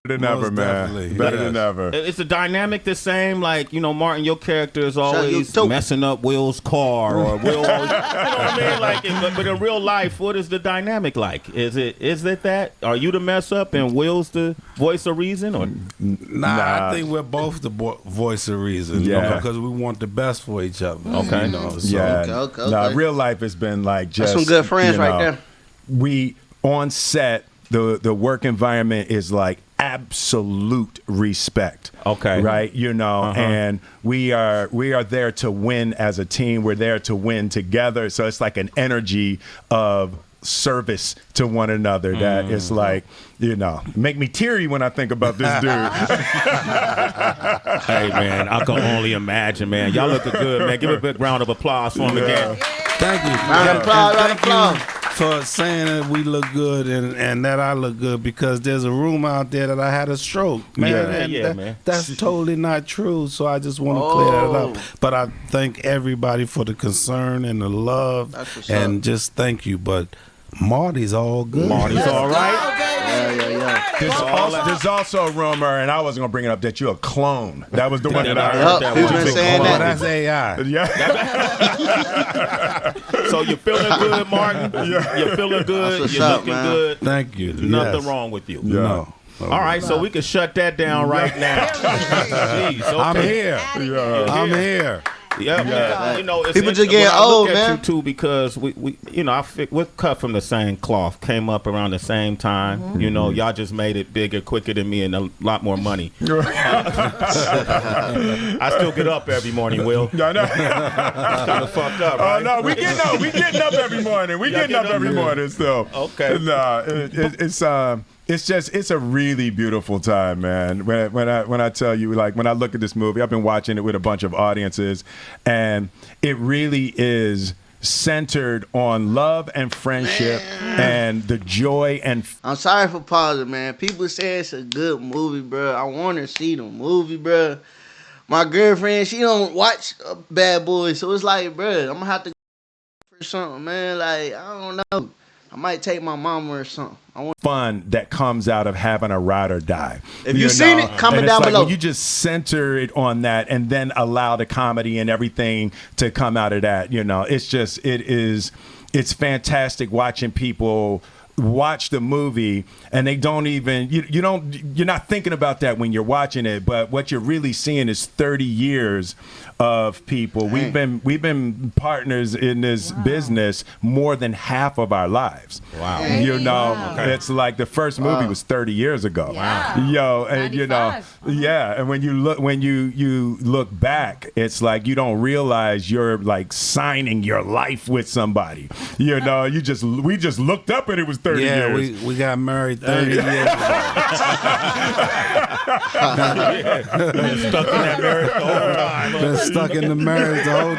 than ever, man. Better than ever. Is the dynamic the same? Like, you know, Martin, your character is always messing up Will's car, or Will always, you know what I mean? Like, but in real life, what is the dynamic like? Is it that? Are you the mess up and Will's the voice of reason? Or Nah, I think we're both the voice of reason. Yeah, because we want the best for each other. Okay, you know, so. yeah. Okay. Nah, real life has been like just That's some good friends right there. We on set, the work environment is like absolute respect. Okay. Right? You know, and we are there to win as a team. We're there to win together. So it's like an energy of service to one another that it's like, you know, make me teary when I think about this dude. Hey, man, I can only imagine, man. Y'all looking good, man. Give a big round of applause for him again. Thank you. Round of applause. For saying that we look good and that I look good, because there's a rumor out there that I had a stroke, man. Man. That's totally not true. So I just want to clear that up. But I thank everybody for the concern and the love, and just thank you. But Marty's all good. Marty's all right. Yeah. There's also a rumor, and I wasn't gonna bring it up, that you're a clone. That was the one that I heard. Yep, he's been saying that. That's AI. Yeah. So you're feeling good, Martin? You're feeling good. You're looking good. Thank you. Nothing wrong with you. No. All right, so we can shut that down right now. Jeez, okay. I'm here. I'm here. Yeah. You know, it's People just getting old, man. I look at you too, because we you know, we're cut from the same cloth, came up around the same time. You know, y'all just made it bigger, quicker than me, and a lot more money. I still get up every morning, Will. No. It's kind of fucked up, right? Oh no, we getting up every morning. We getting up every morning still. Okay. No, it's a really beautiful time, man. When I tell you, like, when I look at this movie, I've been watching it with a bunch of audiences, and it really is centered on love and friendship and the joy and. I'm sorry for pausing, man. People say it's a good movie, bro. I want to see the movie, bro. My girlfriend, she don't watch Bad Boys, so it's like, bro, I'm gonna have to for something, man. Like, I don't know. I might take my mama or something. Fun that comes out of having a ride or die. If you've seen it, comment down below. When you just center it on that and then allow the comedy and everything to come out of that, you know, it's fantastic watching people watch the movie and they don't even you're not thinking about that when you're watching it, but what you're really seeing is 30 years of people. Dang. We've been partners in this business more than half of our lives. Wow. You know, it's like the first movie was 30 years ago. Wow. Yo, and 95. you know, and when you look back, it's like you don't realize you're like signing your life with somebody. You know, we just looked up and it was 30 years. we got married 30 years ago. Been stuck in that marriage the whole time. Been stuck in the marriage the whole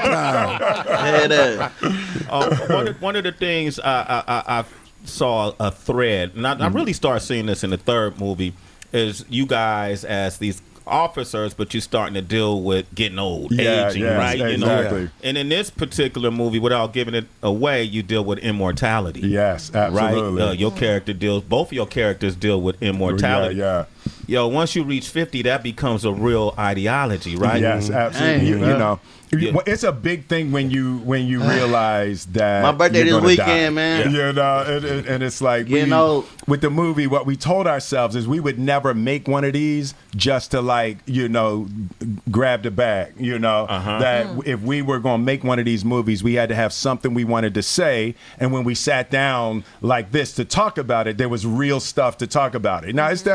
time. One of the things I saw a thread, and I really started seeing this in the third movie, is you guys as these officers, but you're starting to deal with getting old, aging, right? Exactly. You know? And in this particular movie, without giving it away, you deal with immortality. Yes, absolutely. Right? Both of your characters deal with immortality. Yeah. Yo, once you reach 50, that becomes a real ideology, right? Yes, absolutely. You know, it's a big thing when you realize that my birthday this weekend, man. You know, and it's like with the movie, what we told ourselves is we would never make one of these just to, like, you know, grab the bag. You know, that if we were going to make one of these movies, we had to have something we wanted to say, and when we sat down like this to talk about it, there was real stuff to talk about it. Now it's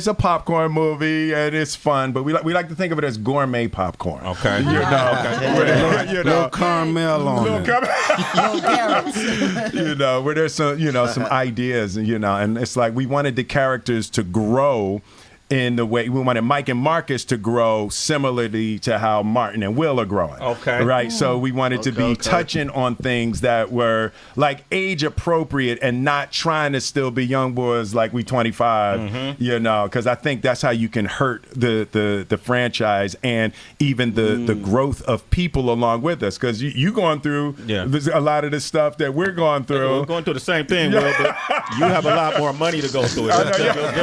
a popcorn movie and it's fun, but we like to think of it as gourmet popcorn. Okay. You know. Little caramel on it. Little carrots. You know, where there's some ideas, and it's like we wanted the characters to grow in the way we wanted Mike and Marcus to grow similarly to how Martin and Will are growing. Okay. Right. So we wanted to be touching on things that were like age appropriate and not trying to still be young boys like we 25, you know, because I think that's how you can hurt the franchise and even the growth of people along with us. Because you going through a lot of the stuff that we're going through. We're going through the same thing, Will, but you have a lot more money to go through it. That's different.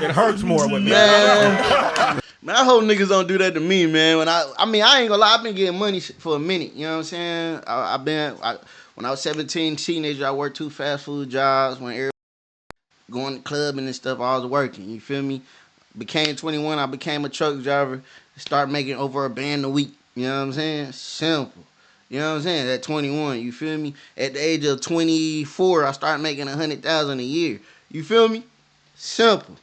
It hurts more with me. Man, I hope niggas don't do that to me, man. When I ain't gonna lie, I've been getting money for a minute. You know what I'm saying? When I was 17, teenager, I worked 2 fast food jobs. When everybody going to clubbing and stuff, I was working. You feel me? Became 21, I became a truck driver. Start making over a band a week. You know what I'm saying? Simple. You know what I'm saying? At 21, you feel me? At the age of 24, I started making $100,000 a year. You feel me? Simple.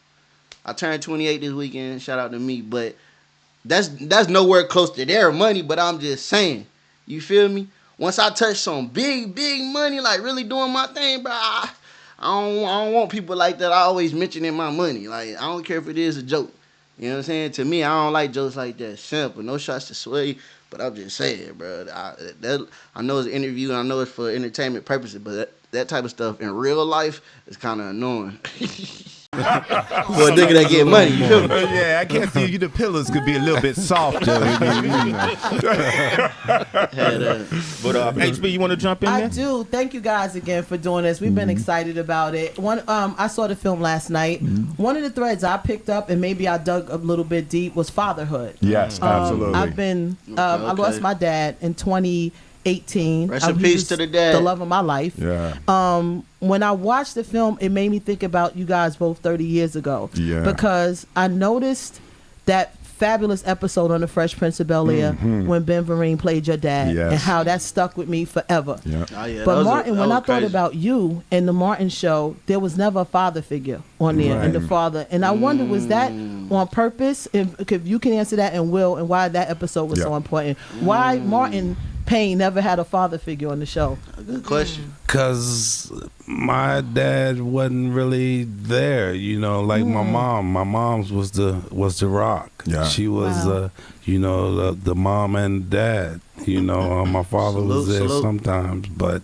I turned 28 this weekend. Shout out to me, but that's nowhere close to their money. But I'm just saying, you feel me? Once I touch some big money, like really doing my thing, bro, I don't want people like that. I always mentioning my money. Like I don't care if it is a joke. You know what I'm saying? To me, I don't like jokes like that. Simple. No shots to Sway, but I'm just saying, bro. I know it's an interview and I know it's for entertainment purposes, but that type of stuff in real life is kind of annoying. For a nigga that get money, you feel me? Yeah, I can't see you. The pillows could be a little bit softer. But HB, you want to jump in there? I do. Thank you guys again for doing this. We've been excited about it. I saw the film last night. One of the threads I picked up, and maybe I dug a little bit deep, was fatherhood. Yes, absolutely. I've been. I lost my dad in 2018. Rest in peace to the dad. The love of my life. Yeah. When I watched the film, it made me think about you guys both 30 years ago. Yeah. Because I noticed that fabulous episode on The Fresh Prince of Bel-Air when Ben Vereen played your dad, and how that stuck with me forever. Yeah. Oh, yeah, but Martin, when I thought crazy. about you and the Martin show, there was never a father figure on there, and the father. And I wonder, was that on purpose? If you can answer that, and Will, and why that episode was so important. Why Martin Payne never had a father figure on the show? A good question. Cause my dad wasn't really there, you know, like my mom. My mom's was the rock. Yeah. She was the mom and dad. You know, my father was there sometimes, but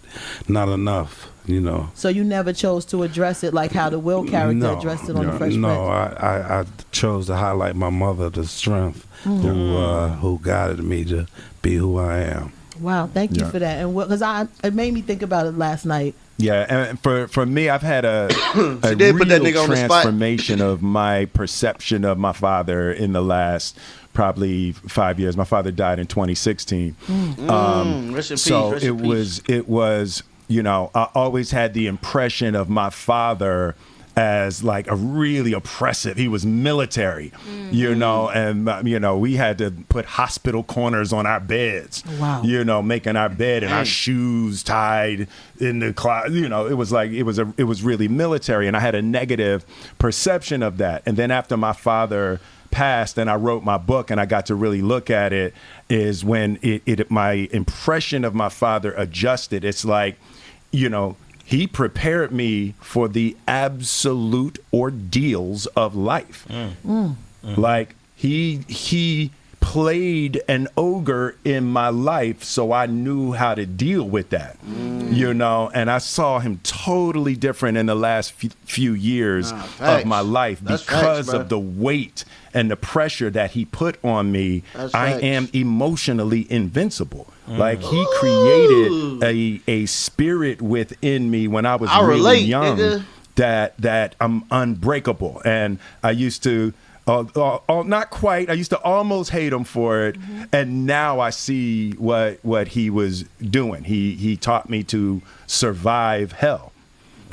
not enough. You know. So you never chose to address it like how the Will character addressed it on The Fresh Prince? No, I chose to highlight my mother, the strength who guided me to be who I am. Wow, thank you for that. And because it made me think about it last night. Yeah, and for me, I've had a did put that real nigga on the spot. transformation of my perception of my father in the last probably 5 years. My father died in 2016. Rest in peace. So rest in peace. it was, you know, I always had the impression of my father as like a really oppressive. He was military, you know, and you know, we had to put hospital corners on our beds. Wow. You know, making our bed and our shoes tied in the closet. You know, it was like it was really military, and I had a negative perception of that. And then after my father passed and I wrote my book and I got to really look at it, is when my impression of my father adjusted. It's like, you know, he prepared me for the absolute ordeals of life. Like he played an ogre in my life, so I knew how to deal with that, you know, and I saw him totally different in the last few years of my life. That's because facts, of the weight and the pressure that he put on me. I am emotionally invincible. Like he created a spirit within me when I was really young, nigga. that I'm unbreakable. And I used to not quite. I used to almost hate him for it, and now I see what he was doing. He taught me to survive hell.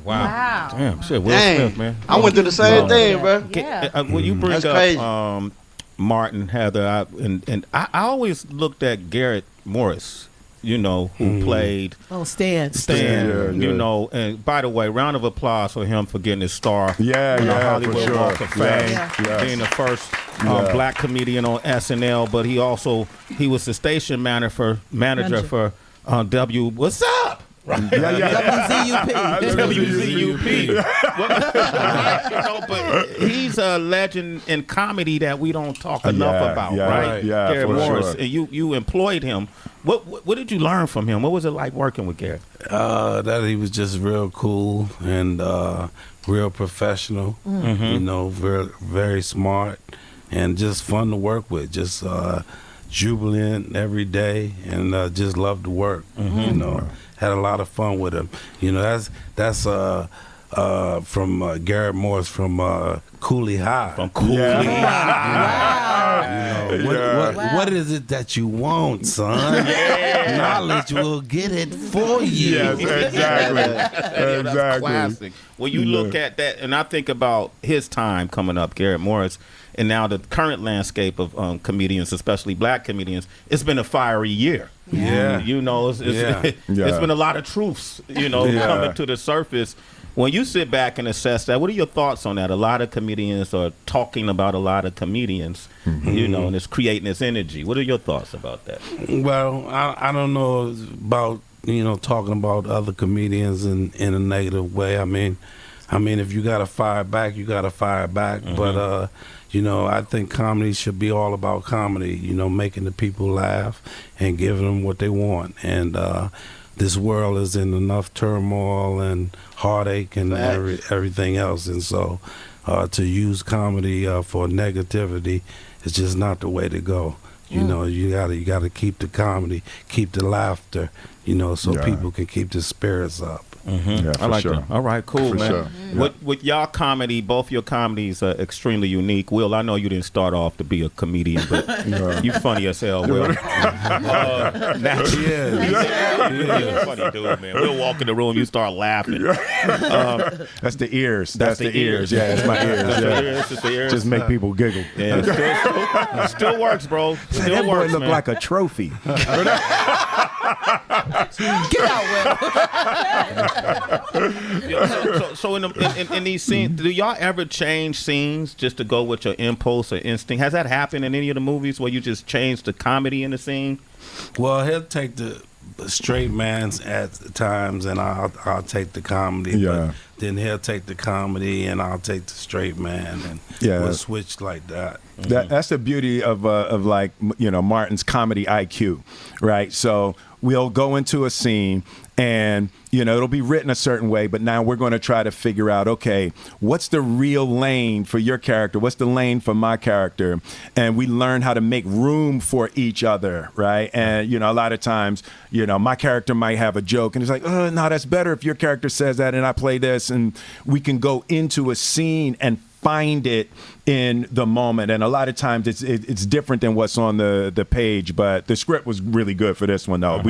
Wow. Damn, shit. Will Smith, man. I went through the same thing, bro. Yeah. When you bring That's crazy. up Martin, Heather, and I always looked at Garrett Morris, you know, who played Stan. You know, and by the way, round of applause for him for getting his star. Hollywood for sure. Walk of Fame, being the first black comedian on SNL, but he was the station manager for W. What's up? WZUP. WZUP. You know, but he's a legend in comedy that we don't talk enough about, right? Yeah, Garrett for Morris, sure. and you employed him. What did you learn from him? What was it like working with Garrett? That he was just real cool and real professional. You know, very, very smart and just fun to work with. Just jubilant every day and just loved to work. You know, had a lot of fun with him. You know, that's from Garrett Morris from Cooley High. From Cooley Wow. You know, what is it that you want, son? Knowledge will get it for you. Yes, exactly. That's classic. When you look at that, and I think about his time coming up, Garrett Morris, and now the current landscape of comedians, especially black comedians, it's been a fiery year. Yeah. You know, it's been a lot of truths, coming to the surface. When you sit back and assess that, what are your thoughts on that? A lot of comedians are talking about a lot of comedians, and it's creating this energy. What are your thoughts about that? Well, I don't know about, talking about other comedians in a negative way. I mean, if you got to fire back, you got to fire back. But, I think comedy should be all about comedy, making the people laugh and giving them what they want. And this world is in enough turmoil and heartache and everything else. And so to use comedy for negativity is just not the way to go. You gotta keep the comedy, keep the laughter, so people can keep the spirits up. Yeah, I like that. All right, cool, man. Sure. With y'all comedy, both your comedies are extremely unique. Will, I know you didn't start off to be a comedian, but you funny as hell, Will. You're a funny dude, man. We'll walk in the room, you start laughing. That's the ears. That's the ears. Yeah, it's my ears. It's the ears. Just make people giggle. Yeah, still works, bro. Still That boy works, look man. like a trophy. Get out, Will. So in these scenes, do y'all ever change scenes just to go with your impulse or instinct? Has that happened in any of the movies where you just change the comedy in the scene? Well, he'll take the straight man's at times, and I'll take the comedy. Yeah. But then he'll take the comedy, and I'll take the straight man, and we'll switch like that. That's the beauty of like, Martin's comedy IQ, right? So we'll go into a scene and, it'll be written a certain way, but now we're going to try to figure out, okay, what's the real lane for your character? What's the lane for my character? And we learn how to make room for each other, right? And, a lot of times, my character might have a joke and it's like, oh, no, that's better if your character says that and I play this, and we can go into a scene and find it in the moment. And a lot of times it's different than what's on the page, but the script was really good for this one though.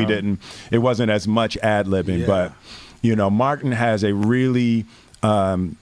It wasn't as much ad-libbing, but Martin has a really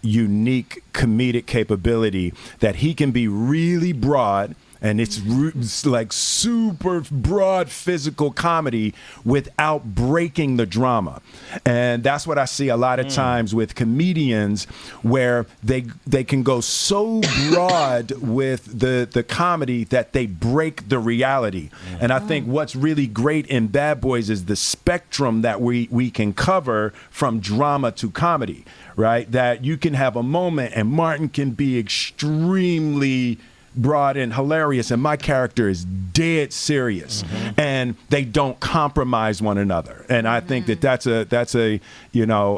unique comedic capability that he can be really broad, and it's like super broad physical comedy without breaking the drama. And that's what I see a lot of times with comedians, where they can go so broad with the comedy that they break the reality. And I think what's really great in Bad Boys is the spectrum that we can cover from drama to comedy, right? That you can have a moment and Martin can be extremely broad and hilarious, and my character is dead serious, and they don't compromise one another. And I think that's a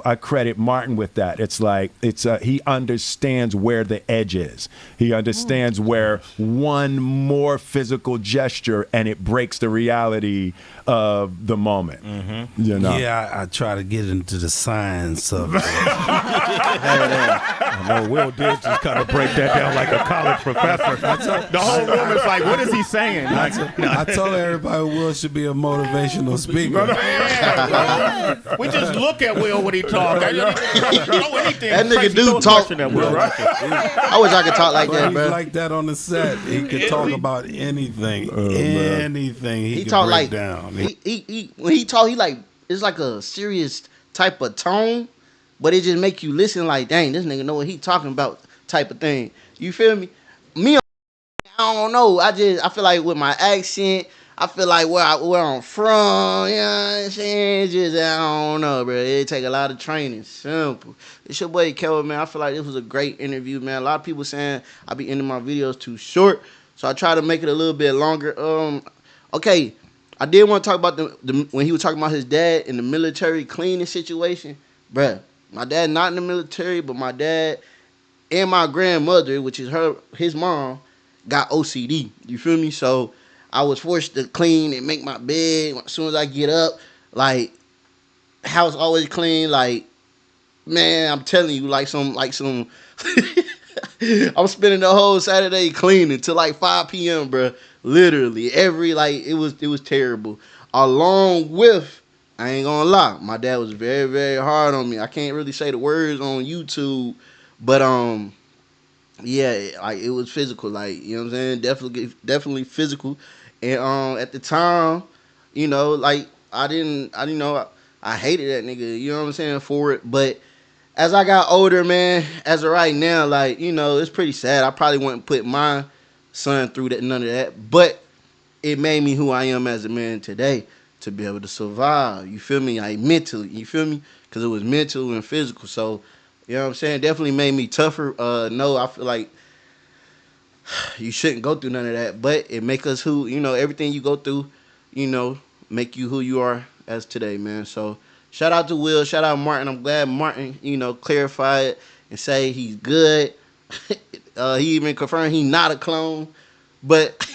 I credit Martin with that. It's like he understands where the edge is. He understands where one more physical gesture and it breaks the reality of the moment. Yeah, I try to get into the science of it. I know Will did just kind of break that down like a college professor. The whole room is like, what is he saying? I told everybody Will should be a motivational speaker. We just look at Will when he talks. That nigga do talk. Will, right? I wish I could talk like that, He's bro. like that on the set. He could talk about anything. Anything. He can talk break like down. He when he talk, it's like a serious type of tone, but it just make you listen like, dang, this nigga know what he talking about type of thing. You feel me? I don't know. I feel like with my accent, I feel like where I'm from, you know what I'm saying? I don't know, bro. It take a lot of training. Simple. It's your boy Kelvin, man. I feel like this was a great interview, man. A lot of people saying I be ending my videos too short, so I try to make it a little bit longer. Okay, I did want to talk about the when he was talking about his dad in the military cleaning situation, bruh. My dad not in the military, but my dad and my grandmother, which is his mom, got OCD. You feel me? So I was forced to clean and make my bed as soon as I get up. Like, house always clean. Like, man, I'm telling you, like some. I'm spending the whole Saturday cleaning till like 5 p.m., bro. Literally it was terrible. Along with, I ain't gonna lie, my dad was very, very hard on me. I can't really say the words on YouTube, but yeah, like it was physical, like, you know what I'm saying? Definitely physical. And at the time, you know, like I didn't know, I hated that nigga, you know what I'm saying, for it. But as I got older, man, as of right now, like, you know, it's pretty sad. I probably wouldn't put my son through that, none of that. But it made me who I am as a man today, to be able to survive. You feel me? Like mentally, you feel me? Because it was mental and physical. So, you know what I'm saying? Definitely made me tougher. No, I feel like you shouldn't go through none of that. But it make us who, you know, everything you go through, you know, make you who you are as today, man. So shout out to Will. Shout out Martin. I'm glad Martin, you know, clarified and say he's good. He even confirmed he not a clone. But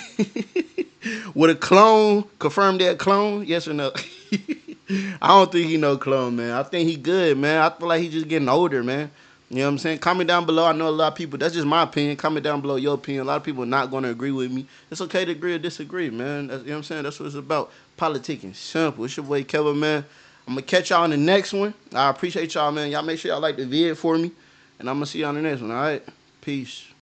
would a clone confirm that clone? Yes or no? I don't think he no clone, man. I think he good, man. I feel like he just getting older, man. You know what I'm saying? Comment down below. I know a lot of people, that's just my opinion. Comment down below your opinion. A lot of people are not going to agree with me. It's okay to agree or disagree, man. That's, you know what I'm saying? That's what it's about. Politicking. Simple. It's your boy, Kevin, man. I'm going to catch y'all in the next one. I appreciate y'all, man. Y'all make sure y'all like the vid for me. And I'm going to see y'all in the next one, all right? Peace.